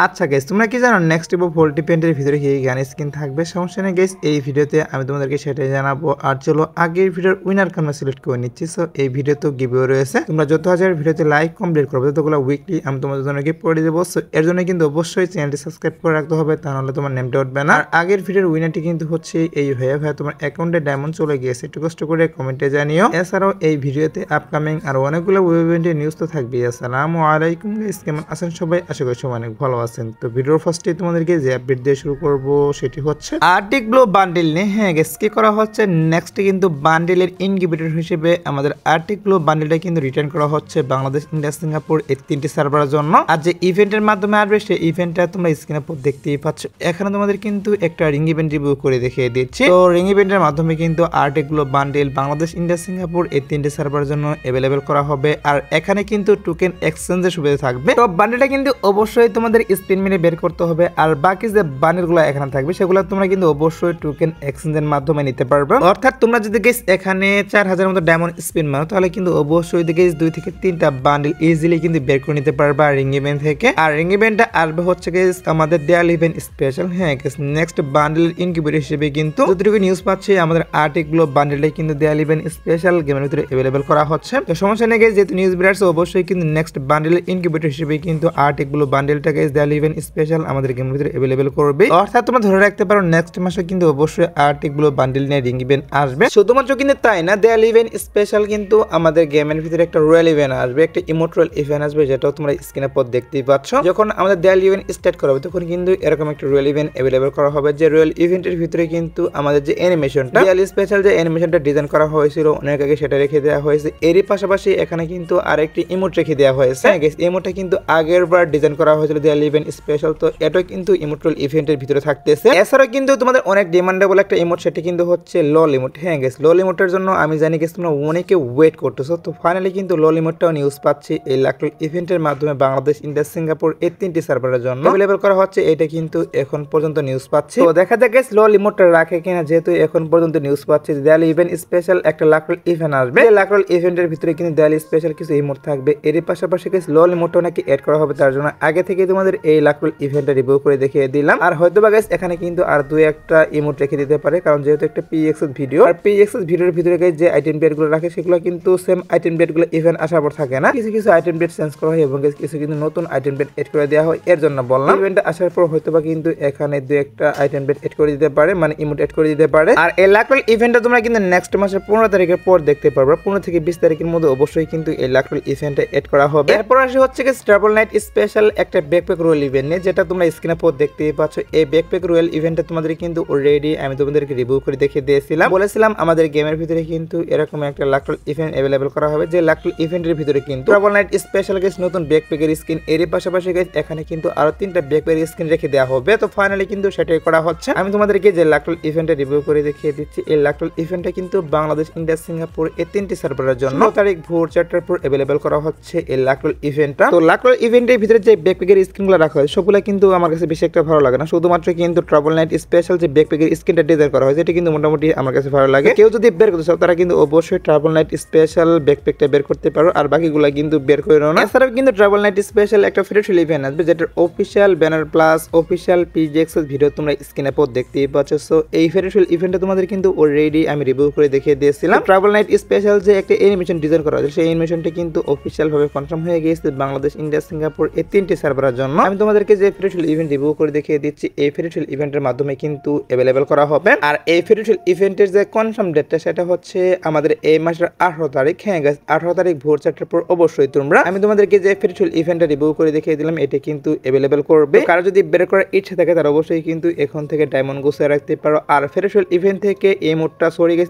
আচ্ছা গাইস, তোমরা কি জানো নেক্সট ইভো ভোল্টি পেন্টের ভিতরে কি গান স্কিন থাকবে? সমস্যা নেই গাইস, এই ভিডিওতে আমি তোমাদেরকে সেটাই জানাবো। আর চলো আগের ভিডিওর উইনারকে আমরা সিলেক্ট করে নিচ্ছি। সো এই ভিডিওতে গিভওয়ে রয়েছে, তোমরা যত হাজার ভিডিওতে লাইক কমপ্লিট করবে ততগুলো উইকলি আমি তোমাদের জন্য গিফট করে দেবো। সো এর জন্য কিন্তু অবশ্যই চ্যানেলটি সাবস্ক্রাইব করে রাখতে হবে, তাহলে তোমার নেমটা উঠবে না। আর আগের ভিডিওর উইনারটি কিন্তু হচ্ছে এই ভাইয়া তোমার অ্যাকাউন্টে ডায়মন্ড চলে গিয়েছে, একটু কষ্ট করে কমেন্টে জানিও। এছাড়াও এই ভিডিওতে আপকামিং আর অনেকগুলো ওয়েব ইভেন্টের নিউজ তো থাকবে। আসসালামু আলাইকুম গাইস, কেমন আছেন সবাই? আশা করি সবাই অনেক ভালো আছেন। তো ভিডিওর ফার্স্টে তোমাদেরকে যে আপডেট দিয়ে শুরু করব সেটি হচ্ছে আর্টিক ব্লু বান্ডেল নিয়ে। হ্যাঁ গাইস, কি করা হচ্ছে নেক্সট কিন্তু বান্ডেলের ইনকিউবেটর হিসেবে আমাদের আর্টিক ব্লু বান্ডেলটা কিন্তু রিটার্ন করা হচ্ছে বাংলাদেশ, ইন্ডিয়া, সিঙ্গাপুর এই তিনটি সার্ভারের জন্য। আর যে ইভেন্টের মাধ্যমে আসবে সেই ইভেন্টটা তোমরা স্ক্রিনের উপর দেখতেই পাচ্ছ। এখানে তোমাদের কিন্তু একটা রিং ইভেন্ট রিভিউ করে দেখিয়ে দিচ্ছি। তো রিং ইভেন্টের মাধ্যমে কিন্তু Arctic blue bundle Bangladesh, India, Singapore এই তিনটি সার্ভারের জন্য অ্যাভেলেবেল করা হবে। আর এখানে কিন্তু টোকেন এক্সচেঞ্জের সুবিধা থাকবে। তো বান্ডেলটা কিন্তু অবশ্যই তোমাদের স্পিন মিলে বের করতে হবে। আর বাকি যে বান্ডেলগুলো এখানে থাকবে সেগুলো তোমরা কিন্তু অবশ্যই টোকেন এক্সচেঞ্জের মাধ্যমে নিতে পারবে। অর্থাৎ তোমরা যদি গাইস এখানে 4000 মতো ডায়মন্ড স্পিন মারো তাহলে কিন্তু অবশ্যই গাইস 2 থেকে 3টা বান্ডেল ইজিলি কিন্তু বের করে নিতে পারবে রিং ইভেন্ট থেকে। আর রিং ইভেন্টটা আসবে হচ্ছে গাইস আমাদের দেয়াল ইভেন্ট স্পেশাল। হ্যাঁ গাইস, নেক্সট বান্ডেল ইনকিউবেটর হিসেবে কিন্তু যতটুকু নিউজ পাচ্ছি আমাদের আর্টিক ব্লু বান্ডেলটাই কিন্তু দেয়াল ইভেন্ট স্পেশাল গেমের ভিতরে অ্যাভেলেবল করা হচ্ছে। তো সমস্যা নেই গাইস, যেহেতু নিউজ বের আসছে অবশ্যই কিন্তু নেক্সট বান্ডেল ইনকিউবেটর হিসেবে কিন্তু আর্টিক ব্লু বান্ডেলটা গাইস দেয়াল ইভেন্ট স্পেশাল আমাদের গেমের ভিতরে অ্যাভেলেবল করবে। অর্থাৎ তোমরা ধরে রাখতে পারো নেক্সট মাসে কিন্তু অবশ্যই আর্টিক ব্লু বান্ডেল নিয়ে রিং ইভেন্ট আসবে। শুধুমাত্র কিন্তু তাই না, দেয়াল ইভেন্ট স্পেশাল কিন্তু আমাদের গেমের ভিতরে একটা রয়্যাল ইভেন্ট আসবে, একটা ইমোট্রাল ইভেন্ট আসবে, যেটাও তোমরা স্ক্রিনের পর দেখতেই পাচ্ছ। যখন আমাদের দেয়াল ইভেন্ট স্টার্ট করা হবে তখন কিন্তু এরকম একটা রয়্যাল ইভেন্ট অ্যাভেলেবল করা হবে। যে রয়্যাল ইভেন্টের ভিতরে কিন্তু আমাদের যে অ্যানিমেশনটা দেয়াল স্পেশাল যে অ্যানিমেশনটা ডিজাইন করা হয়েছিল অনেক আগে সেটা রেখে দেওয়া হয়েছে। এরই পাশাপাশি এখানে কিন্তু আরেকটি ইমোট রেখে দেওয়া হয়েছে। ইমোটটা কিন্তু আগের বার ডিজাইন করা হয়েছিল দেয়াল ইভেন্ট স্পেশাল, তো এটা কিন্তু ইমোট্রাল ইভেন্টের ভিতরে থাকতেছে। এছাড়াও কিন্তু তোমাদের অনেক ডিমান্ডেবল একটা ইমোট, সেটা কিন্তু হচ্ছে লল ইমোট। হ্যাঁ গাইস, লল ইমোটের জন্য আমি জানি গাইস তোমরা অনেকে ওয়েট করতেছো। তো ফাইনালি কিন্তু লল ইমোটটাও নিউজ পাচ্ছি এই লাকল ইভেন্টের মাধ্যমে বাংলাদেশ, ইন্ডিয়া, সিঙ্গাপুর এই তিনটি সার্ভারের জন্য অ্যাভেলেবল করা হচ্ছে। এটা কিন্তু এখন পর্যন্ত নিউজ পাচ্ছি। তো দেখা যাক গাইস লল ইমোটটা রাখে কিনা, যেহেতু এখন পর্যন্ত নিউজ পাচ্ছি দেয়াল ইভেন্ট স্পেশাল একটা লাকল ইভেন্ট আসবে। এই লাকল ইভেন্টের ভিতরে কিন্তু দেয়াল স্পেশাল কিছু ইমোট থাকবে। এরই পাশাপাশি গাইস লল ইমোটটাও নাকি অ্যাড করা হবে, তার জন্য আগে থেকে তোমাদের এই লাকল ইভেন্টটা রিভিউ করে দেখিয়ে দিলাম। আর হয়তো বা গাইস এখানে কিন্তু আর 2-1টা ইমোট রেখে দিতে পারে, কারণ যেহেতু একটা পিএক্সএস ভিডিও, আর পিএক্সএস ভিডিওর ভিতরে গাইস যে আইটেম বেড গুলো রাখে সেগুলো কিন্তু সেম আইটেম বেড গুলো ইভেন্ট আসার পর থাকে না, কিছু কিছু আইটেম বেড চেঞ্জ করা হয় এবং কিছু কিন্তু নতুন আইটেম বেড এড করে দেওয়া হয়। এর জন্য বললাম ইভেন্ট আসার পর হয়তো বা কিন্তু এখানে 2-1টা আইটেম বেড এড করে দিতে পারে, মানে ইমোট এড করে দিতে পারে। আর এই লাকল ইভেন্টটা তোমরা কিন্তু নেক্সট মাসের 15 তারিখের পর দেখতে পারবে। 15 থেকে 20 তারিখের মধ্যে অবশ্যই কিন্তু এই লাকল ইভেন্টে এড করা হবে। এরপর আসে হচ্ছে কি ট্রাভেল নাইট স্পেশাল একটা ব্যাকপ্যাক রয়্যাল ইভেন্ট নিয়ে, যেটা তোমরা স্ক্রিনের পর দেখতেই পাচ্ছ। এই ব্যাকপ্যাক রয়্যাল ইভেন্টটা তোমাদের কিন্তু অলরেডি আমি তোমাদেরকে রিভিউ করে দেখিয়ে দিয়েছিলাম। বলেছিলাম আমাদের গেমের ভিতরে কিন্তু এরকম একটা লাকল ইভেন্ট অ্যাভেলেবল করা হবে। যে লাকল ইভেন্টের ভিতরে কিন্তু ট্রাভেল নাইট স্পেশাল গাইস নতুন ব্যাকপ্যাকের স্কিন, এর পাশাপাশি গাইস এখানে কিন্তু আরো 3টা ব্যাকপ্যাকের স্কিন রেখে দেওয়া হবে। তো ফাইনালি কিন্তু সেটাই করা হচ্ছে। আমি তোমাদেরকে যে লাকল ইভেন্টে রিভিউ করে দেখিয়ে দিচ্ছি। এই লাকল ইভেন্টটা কিন্তু বাংলাদেশ, ইন্ডিয়া, সিঙ্গাপুর এই তিনটি সার্ভারের জন্য 9 তারিখ ভোর 4টার পর অ্যাভেলেবল করা হচ্ছে এই লাকল ইভেন্টটা। তো লাকল ইভেন্টের ভিতরে যে ব্যাকপ্যাকের স্কিনগুলো রাখা হয় সবগুলো কিন্তু আমার কাছে বেশি একটা ভালো লাগে না। শুধুমাত্র কিন্তু ট্রাভেল নাইট স্পেশাল যে ব্যাকপ্যাকের স্কিনটা ডিজাইন করা হয়েছে এটা কিন্তু মোটামুটি আমার কাছে ভালো লাগে। কেউ যদি বের করতে চাও তারা কিন্তু অবশ্যই ট্রাভেল নাইট স্পেশাল ব্যাকপ্যাকটা বের করতে পারো, আর বাকিগুলো কিন্তু বের করে নাও না। এছাড়াও কিন্তু ট্রাভেল নাইট স্পেশাল একটা ফ্রি ট্রায়াল ইভেন্ট আসবে, যেটার official banner plus official PGXS video তোমরা স্ক্রিনে পর দেখতেই পাচ্ছ। সো এই ফ্রি ট্রায়াল ইভেন্টটা তোমাদের কিন্তু অলরেডি আমি রিভিউ করে দেখিয়ে দিয়েছিলাম। ট্রাভেল নাইট স্পেশাল যে একটা অ্যানিমেশন ডিজাইন করা হয়েছে সেই অ্যানিমেশনটা কিন্তু অফিশিয়াল ভাবে কনফার্ম হয়ে গিয়েছে বাংলাদেশ, ইন্ডিয়া, সিঙ্গাপুর এই তিনটি সার্ভারের জন্য। আমি তোমাদেরকে যে ফ্রি ট্রায়াল ইভেন্ট রিভিউ করে দেখিয়ে দিচ্ছি এই ফ্রি ট্রায়াল ইভেন্টের মাধ্যমে কিন্তু অ্যাভেলেবল করা হবে। আর এই ফ্রি ট্রায়াল ইভেন্টের যে কনফার্ম ডেটটা সেটা হচ্ছে আমাদের এই মাসের 18 তারিখ। হ্যাঁ গাইস, 18 তারিখ ভোর 4টার পর অবশ্যই তোমরা আমি তোমাদেরকে যে ফ্রি ট্রায়াল ইভেন্টটা রিভিউ করে দেখিয়ে দিলাম এটা কিন্তু অ্যাভেলেবল করবে। কারো যদি বের করার ইচ্ছা থাকে তারা অবশ্যই কিন্তু এখন থেকে ডায়মন্ড গুছিয়ে রাখতে পারো। আর ফ্রি ট্রায়াল ইভেন্ট থেকে ইমোটটা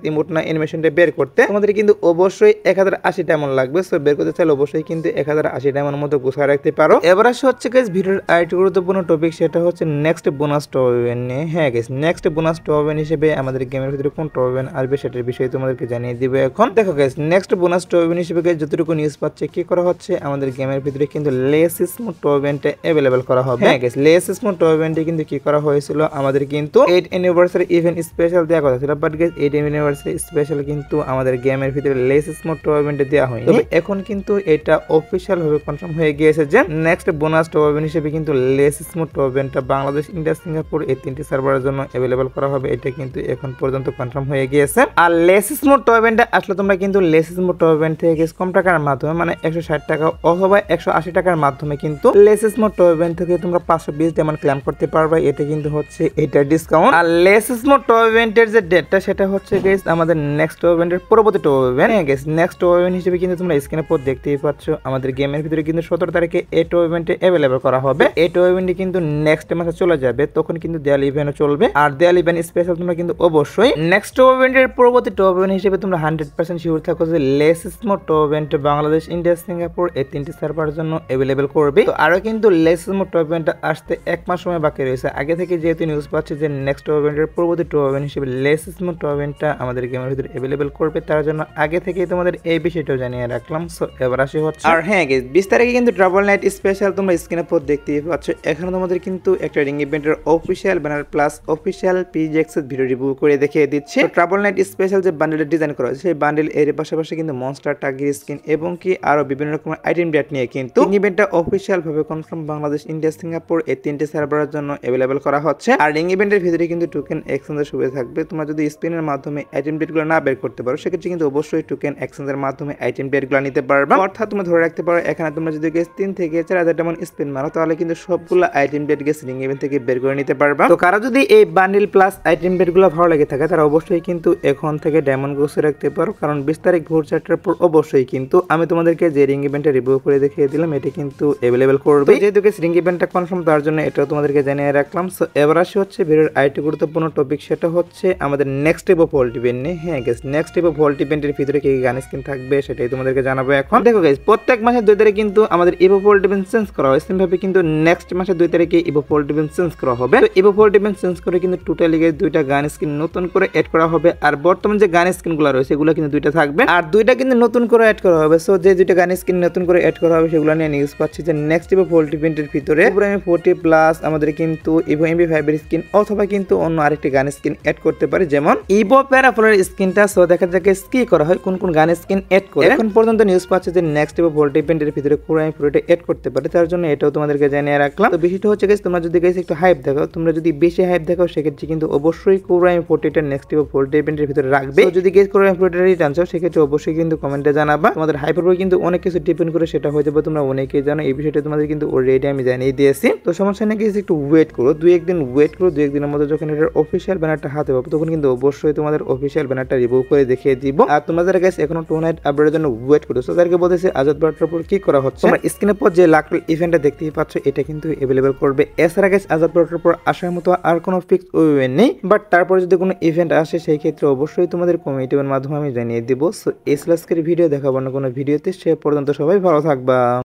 ইমোট না অ্যানিমেশনটা বের করতে তোমাদের কিন্তু অবশ্যই 1080 ডায়মন্ড লাগবে। সো বের করতে চাইলে অবশ্যই কিন্তু 1080 ডায়মন্ড মতো গুছিয়ে রাখতে পারো। এবার আসে হচ্ছে গাইস ভিডিওর আরেকটি গুরুত্বপূর্ণ টপিক, সেটা হচ্ছে নেক্সট বোনাস টপ ইভেন্ট নিয়ে। হ্যাঁ guys, next bonus top event হিসেবে আমাদের গেমের ভিতরে কোন টপ ইভেন্ট আসবে সেটার বিষয়ে তোমাদেরকে জানিয়ে দিব এখন। দেখো guys, next bonus top event হিসেবে গাইস যতটুকু নিউজ পাচ্ছে কি করা হচ্ছে আমাদের গেমের ভিতরে কিন্তু লেস স্মুথ টপ ইভেন্টে অ্যাভেলেবল করা হবে। হ্যাঁ গাইস, লেস স্মুথ টপ ইভেন্টে কিন্তু কি করা হয়েছিল আমাদের কিন্তু 8 অ্যানিভার্সারি ইভেন্ট স্পেশাল দেওয়া কথা ছিল, বাট গাইস 8 অ্যানিভার্সারি স্পেশাল কিন্তু আমাদের গেমের ভিতরে লেস স্মুথ টপ ইভেন্টে দেওয়া হয়নি। তবে এখন কিন্তু এটা অফিশিয়াল ভাবে কনফার্ম হয়ে গিয়েছে যে নেক্সট বোনাস টপ ইভেন্ট হিসেবে হিসেবে কিন্তু লেস স্মুথ টপ ইভেন্টটা বাংলাদেশ, ইন্ডিয়া, সিঙ্গাপুর এই 3টি সার্ভারের জন্য অ্যাভেলেবল করা হবে। এটা কিন্তু এখন পর্যন্ত কনফার্ম হয়ে গিয়েছে। আর লেস স্মুথ টপ ইভেন্টে আসলে তোমরা কিন্তু লেস স্মুথ টপ ইভেন্ট থেকে কম টাকার মাধ্যমে মানে 160 টাকা অথবা 180 টাকার মাধ্যমে কিন্তু লেস স্মুথ টপ ইভেন্ট থেকে তোমরা 520 ডায়মন্ড ক্লেম করতে পারবে। এটা কিন্তু হচ্ছে এটার ডিসকাউন্ট। আর লেস স্মুথ টপ ইভেন্টের যে ডেটটা সেটা হচ্ছে গাইস আমাদের নেক্সট টপ ইভেন্টের পরবর্তী টপ ইভেন্ট। হ্যাঁ গাইস, নেক্সট টপ ইভেন্ট হিসেবে কিন্তু তোমরা স্ক্রিনের পর দেখতেই পাচ্ছ আমাদের গেমের ভিতরে কিন্তু 17 তারিখে এই টপ ইভেন্টে অ্যাভেলেবল করা হবে। এই টপ ইভেন্টে কিন্তু নেক্সট মাসে চলে যাবে, তখন কিন্তু দেয়াল ইভেন্টও চলবে। আর দেয়াল ইভেন্ট স্পেশাল তোমরা কিন্তু অবশ্যই নেক্সট টপ ইভেন্টের পরবর্তী টপ ইভেন্ট হিসেবে তোমরা 100% শিওর থাকো যে less smooth top event Bangladesh, India, Singapore এই 3টি সার্ভারের জন্য অ্যাভেলেবল করবে। তো আরো কিন্তু লেস স্মুথ টপ ইভেন্ট আসতে 1 মাস সময় বাকি রয়েছে। আগে থেকে যেহেতু নিউজ পাচ্ছি যে নেক্সট টপ ইভেন্টের পরবর্তী টপ ইভেন্ট হিসেবে লেস স্মুথ টপ ইভেন্টটা আমাদের গেমের ভিতরে অ্যাভেলেবল করবে, তার জন্য আগে থেকেই তোমাদের এই বিষয়টাও জানিয়ে রাখলাম। সো এবার আসি হচ্ছে আর হ্যাঁ গাইস, 20 তারিখে কিন্তু ট্রাভেল নাইট স্পেশাল তোমরা স্ক্রিনের পর দেখতেই পাচ্ছ। এখানে তোমাদের কিন্তু একটা রিং ইভেন্টের অফিসিয়াল ব্যানার প্লাস অফিসিয়াল পিজেক্সের ভিডিও রিভিউ করে দেখিয়ে দিচ্ছে। ট্রাভেল নাইট স্পেশাল যে বান্ডেলটা ডিজাইন করা হয়েছে সেই বান্ডেল এর পাশাপাশি কিন্তু মনস্টার টাগির স্কিন এবং কি আরো বিভিন্ন রকমের আইটেম ডেট নিয়ে কিন্তু ইভেন্টটা অফিসিয়াল ভাবে কনফার্ম বাংলাদেশ, ইন্ডিয়া, সিঙ্গাপুর এই 3টি সার্ভারের জন্য অ্যাভেলেবল করা হচ্ছে। আর রিং ইভেন্টের ভিতরে কিন্তু টোকেন এক্সচেঞ্জের সুবিধা থাকবে। তোমরা যদি স্পিনের মাধ্যমে আইটেম ডেটগুলো না বের করতে পারো সেক্ষেত্রে কিন্তু অবশ্যই টোকেন এক্সচেঞ্জের মাধ্যমে আইটেম ডেটগুলো নিতে পারবে। অর্থাৎ তুমি ধরে রাখতে পারো এখানে তোমরা যদি 3 থেকে 4000 ডায়মন্ড স্পিন মারো তাহলে কিন্তু সবগুলো আইটেম ডেট রিং ইভেন্ট থেকে বের করে নিতে পারবে। তো কারো যদি এই বান্ডেল প্লাস আইটেম ডেটগুলো ভালো লেগে থাকে তারা অবশ্যই কিন্তু এখন থেকে ডায়মন্ড গুছিয়ে রাখতে পারো, কারণ 20 তারিখ ভোর 4টার পর অবশ্যই কিন্তু আমি তোমাদেরকে যে রিং ইভেন্টটা রিভিউ করে দেখিয়ে দিলাম এটা কিন্তু অ্যাভেলেবল করবে। যেহেতু রিং ইভেন্টটা কনফার্ম তার জন্য এটাও তোমাদেরকে জানিয়ে রাখলাম। সো এবার আসি হচ্ছে ভিডিওর আরেকটি গুরুত্বপূর্ণ টপিক, সেটা হচ্ছে আমাদের next tape of vault event নিয়ে। হ্যাঁ guys, next tape of vault ইভেন্টের ভিতরে কি গান স্কিন থাকবে সেটাই তোমাদেরকে জানাবো এখন। দেখো গাইস, প্রত্যেক মাসে 2 তারিখে কিন্তু আমাদের ইভো ভল্ট ইভেন্ট চেঞ্জ করা হয়। সেম ভাবে কিন্তু নেক্সট মাসে 2 তারিখে ইভো ভল্ট ইভেন্ট চেঞ্জ করা হবে। তো ইভো ভল্ট ইভেন্ট চেঞ্জ করে কিন্তু টোটালি গাইস 2টা গান স্কিন নতুন করে এড করা হবে। আর বর্তমান যে গান স্কিনগুলো রয়েছে এগুলো কিন্তু 2টা থাকবে আর 2টা কিন্তু নতুন করে এড করা হবে। সো যে 2টা গান স্কিন নতুন করে এড করা হবে সেগুলো নিয়ে নিউজ পাচ্ছি যে নেক্সট ইভো ভল্ট ইভেন্টের ভিতরে প্রাইম 40 প্লাস আমাদের কিন্তু ইভো এমবি5 এর স্কিন অথবা কিন্তু অন্য আরেকটি গান স্কিন এড করতে পারে, যেমন ইভো প্যারাফলের স্কিনটা। সো দেখা যাক কি করা হয়, কোন কোন গান স্কিন এড করে। এখন পর্যন্ত নিউজ পাচ্ছে যে নেক্সট ইভো ভল্ট ইভেন্টের ভিতরে প্রাইম 40 এড করতে পারে, তার জন্য এটাও তোমাদেরকে জানিয়ে রাখলাম। তো বিষয়টা হচ্ছে গাইস, তোমরা যদি গাইস একটু হাইপ দেখাও, তোমরা যদি বেশি হাইপ দেখাও সেক্ষেত্রে কিন্তু অবশ্যই প্রাইম 40টা নেক্সট ইভো ভল্ট ইভেন্টের ভিতরে রাখবে। তো যদি গাইস প্রাইম 40টা রিটার্ন চাও সেক্ষেত্রে অবশ্যই কিন্তু কমেন্টে জানাবা। তোমাদের হাইপের উপর কিন্তু অনেক কিছু ডিপেন্ড করে, সেটা হয়ে যাবে তোমরা অনেকেই জানো। এই বিষয়টা তোমাদের কিন্তু অলরেডি আমি জানিয়ে দিয়েছি। তো সমস্যা নেই গাইস, একটু ওয়েট করো, 2-1 দিন ওয়েট করো। 2-1 দিনের মধ্যে যখন এটার অফিসিয়াল ব্যানারটা হাতে পাবো তখন কিন্তু অবশ্যই তোমাদের অফিসিয়াল ব্যানারটা রিভিউ করে দেখিয়ে দিব। আর তোমরা যারা গাইস এখনো 2 নাইট আপডেটের জন্য ওয়েট করছো তাদেরকে বলতেছি আজাদ বার্তার উপর কি করা হচ্ছে। তোমরা স্ক্রিনের পর যে লাখ ইভেন্টটা দেখতেই পাচ্ছ এটা কিন্তু अवेलेबल করবে। এছাড়া গাইস আজাদ বার্তার উপর আসার মতো আর কোনো ফিক্স ইভেন্ট নেই, বাট তারপর যদি কোনো ইভেন্ট আসে সেই ক্ষেত্রে অবশ্যই তোমাদের কমিউনিটির মাধ্যমে আমি জানিয়ে দিব। সো এই আজকের ভিডিও দেখাবো না কোনো ভিডিওতে, সে পর্যন্ত সবাই ভালো থাকবা।